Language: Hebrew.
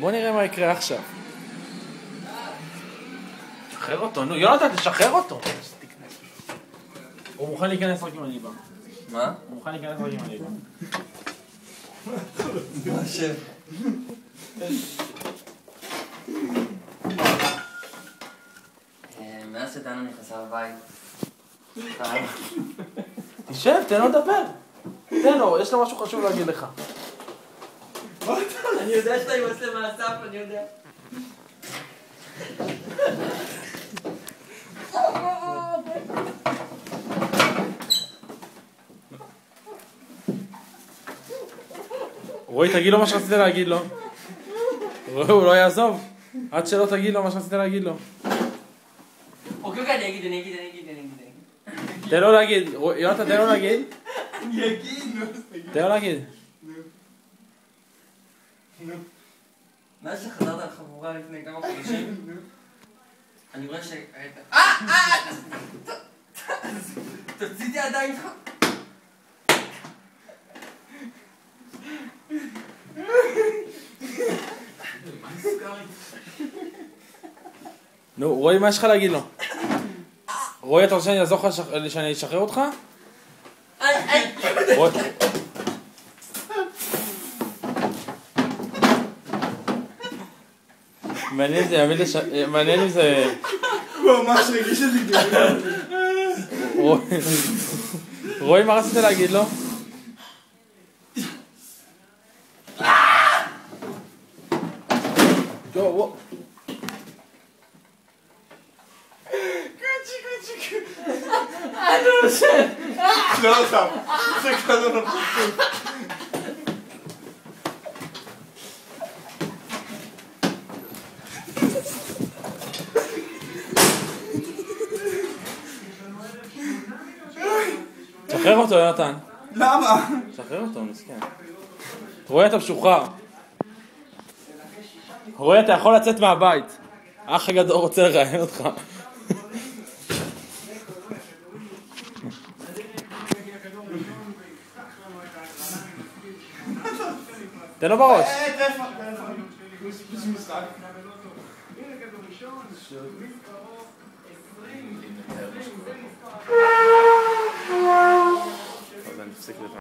בוא נראה מה יקרה עכשיו. שחרר אותו, נו, יונתן, תשחרר אותו. הוא מוכן להיכנס רק אם אני בא. מה? הוא מוכן להיכנס רק אם אני בא. מה השם? מאז שדנו נכנסה לבית. תשב, תן לו לדבר. תן לו, יש לו משהו חשוב להגיד לך. אני יודע שאתה עם מצלמה מהסף, אני יודע. רועי, תגיד לו מה שרצית להגיד לו. רועי, הוא לא יעזוב. עד שלא תגיד לו מה שרצית להגיד לו. אוקיי, אני אגיד. תן לו להגיד. יונתן, תן לו להגיד. אני אגיד, נו. תן לו להגיד. נו. מאז שחזרת לחבורה לפני כמה חודשים, אני רואה ש... תוציא את הידיים שלך. נו, רועי, מה יש לך להגיד לו? רועי, אתה רוצה שאני אעזור לך שאני אשחרר אותך? רועי... מעניין אם זה... הוא ממש רגיש את זה. רועי, מה רצית להגיד לו? וואו. קוצ'י. אני נושם. לא אותם. זה כזה נפסוק. שחרר אותו, יונתן. למה? שחרר אותו, מסכן. רועי, אתה משוחרר. רועי, אתה יכול לצאת מהבית. אח הגדול רוצה לראיין אותך. תן לו בראש. אז אני אפסיק לבד.